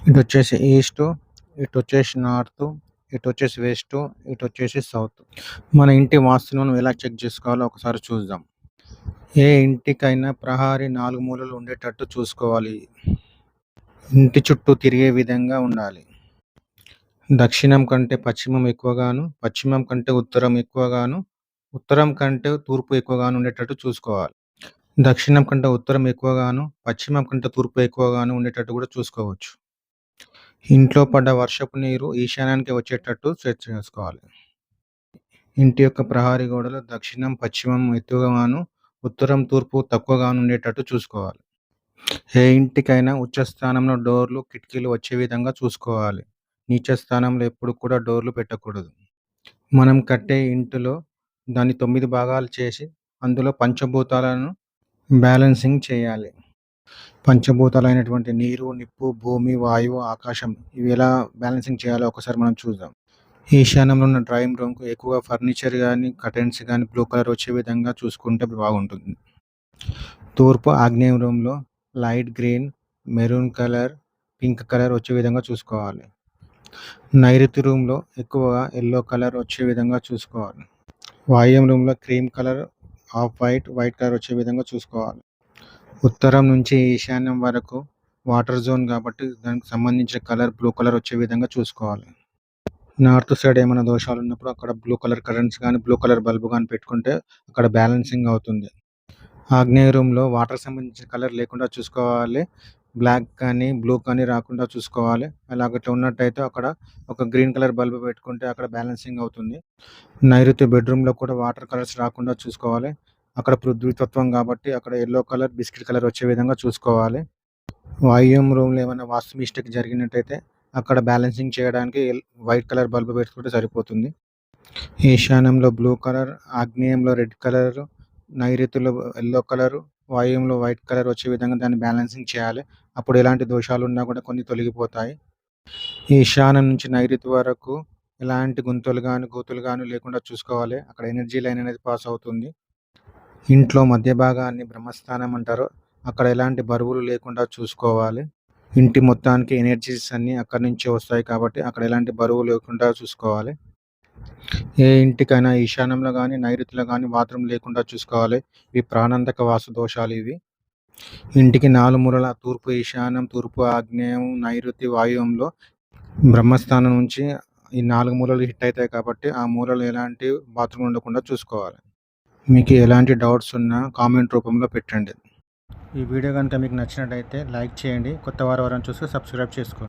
ఇటొచ్చేసి east, ఇటొచ్చేసి north, ఇటొచ్చేసి west, ఇటొచ్చేసి south. మన ఇంటి వాస్తును మనం ఎలా చెక్ చేసుకోవాలో ఒకసారి చూద్దాం. ఏ ఇంటికైనా ప్రహరీ 4 మూలలు ఉండేటట్టు చూసుకోవాలి. ఇంటి చుట్టూ తిరిగే విధంగా ఉండాలి. దక్షిణం కంటే పశ్చిమం ఎక్కువగాను, పశ్చిమం కంటే ఉత్తరం ఎక్కువగాను, ఉత్తరం కంటే తూర్పు ఎక్కువగాను ఉండేటట్టు చూసుకోవాలి. దక్షిణం కంటే ఉత్తరం ఎక్కువగాను, పశ్చిమం కంటే తూర్పు ఎక్కువగాను ఉండేటట్టు కూడా చూసుకోవచ్చు. ఇంట్లో పడ్డ వర్షపు నీరు ఈశాన్యానికి వచ్చేటట్టు సెట్ చేసుకోవాలి. ఇంటి యొక్క ప్రహరీ గోడలు దక్షిణం, పశ్చిమం ఎత్తుగాను, ఉత్తరం, తూర్పు తక్కువగాను ఉండేటట్టు చూసుకోవాలి. ఏ ఇంటికైనా ఉచ్చ స్థానంలో డోర్లు, కిటికీలు వచ్చే విధంగా చూసుకోవాలి. నీచ స్థానంలో ఎప్పుడు కూడా డోర్లు పెట్టకూడదు. మనం కట్టే ఇంటిలో దాన్ని 9 భాగాలు చేసి అందులో పంచభూతాలను బ్యాలెన్సింగ్ చేయాలి. పంచభూతాలైనటువంటి నీరు, నిప్పు, భూమి, వాయువు, ఆకాశం ఇవి ఎలా బ్యాలెన్సింగ్ చేయాలో ఒకసారి మనం చూద్దాం. ఈశాన్యంలో ఉన్న డ్రాయింగ్ రూమ్‌కు ఎక్కువగా ఫర్నిచర్ గానీ, కర్టెన్స్ గానీ బ్లూ కలర్ వచ్చే విధంగా చూసుకుంటే బాగుంటుంది. తూర్పు ఆగ్నేయం రూమ్‌లో light green, maroon colour, pink colour వచ్చే విధంగా చూసుకోవాలి. నైరుతి రూమ్‌లో ఎక్కువగా యెల్లో కలర్ వచ్చే విధంగా చూసుకోవాలి. వాయువ్యం రూమ్‌లో cream colour, off white, white colour వచ్చే విధంగా చూసుకోవాలి. ఉత్తరం నుంచి ఈశాన్యం వరకు వాటర్ జోన్ కాబట్టి దానికి సంబంధించిన కలర్ బ్లూ కలర్ వచ్చే విధంగా చూసుకోవాలి. నార్త్ సైడ్ ఏమైనా దోషాలు ఉన్నప్పుడు అక్కడ బ్లూ కలర్ కర్టెన్స్ కానీ, బ్లూ కలర్ బల్బ్ కానీ పెట్టుకుంటే అక్కడ బ్యాలెన్సింగ్ అవుతుంది. ఆగ్నేయ రూమ్‌లో వాటర్‌కి సంబంధించిన కలర్ లేకుండా చూసుకోవాలి. బ్లాక్ కానీ, బ్లూ కానీ రాకుండా చూసుకోవాలి. అలాగట్లా ఉన్నట్టయితే అక్కడ ఒక గ్రీన్ కలర్ బల్బ్ పెట్టుకుంటే అక్కడ బ్యాలెన్సింగ్ అవుతుంది. నైరుతి బెడ్‌రూమ్‌లో కూడా వాటర్ కలర్స్ రాకుండా చూసుకోవాలి. అక్కడ పృథ్వీతత్వం కాబట్టి అక్కడ యెల్లో కలర్, బిస్కెట్ కలర్ వచ్చే విధంగా చూసుకోవాలి. వాయువ్యం రూమ్‌లో ఏమైనా వాస్తు మిస్టేక్ జరిగినట్టయితే అక్కడ బ్యాలెన్సింగ్ చేయడానికి వైట్ కలర్ బల్బ్ పెట్టుకుంటే సరిపోతుంది. ఈశాన్యంలో బ్లూ కలర్, ఆగ్నేయంలో రెడ్ కలరు, నైరుతిలో యెల్లో కలరు, వాయువ్యంలో వైట్ కలర్ వచ్చే విధంగా దాన్ని బ్యాలెన్సింగ్ చేయాలి. అప్పుడు ఎలాంటి దోషాలున్నా కూడా కొన్ని తొలగిపోతాయి. ఈశాన్యం నుంచి నైరుతి వరకు ఎలాంటి గుంతలు గానీ, గోతులు గానీ లేకుండా చూసుకోవాలి. అక్కడ ఎనర్జీ లైన్ అనేది పాస్ అవుతుంది. ఇంట్లో మధ్య భాగాన్ని బ్రహ్మస్థానం అంటారు. అక్కడ ఎలాంటి బరువులు లేకుండా చూసుకోవాలి. ఇంటి మొత్తానికి ఎనర్జీస్ అన్నీ అక్కడి నుంచే వస్తాయి కాబట్టి అక్కడ ఎలాంటి బరువు లేకుండా చూసుకోవాలి. ఏ ఇంటికైనా ఈశాన్యంలో గానీ, నైరుతిలో గానీ బాత్రూమ్ లేకుండా చూసుకోవాలి. ఇవి ప్రాణాంతక వాస్తు దోషాలు ఇవి. ఇంటికి 4 మూలల తూర్పు ఈశాన్యం, తూర్పు ఆగ్నేయం, నైరుతి, వాయువ్యంలో బ్రహ్మస్థానం నుంచి ఈ 4 మూలలు హిట్ అవుతాయి కాబట్టి ఆ మూలలో ఎలాంటి బాత్రూమ్ ఉండకుండా చూసుకోవాలి. మీకు ఎలాంటి డౌట్స్ ఉన్నా కామెంట్ రూపంలో పెట్టండి. ఈ వీడియో కనుక మీకు నచ్చినట్టయితే లైక్ చేయండి. కొత్త వారు ఎవరైనా చూస్తే సబ్స్క్రైబ్ చేసుకోండి.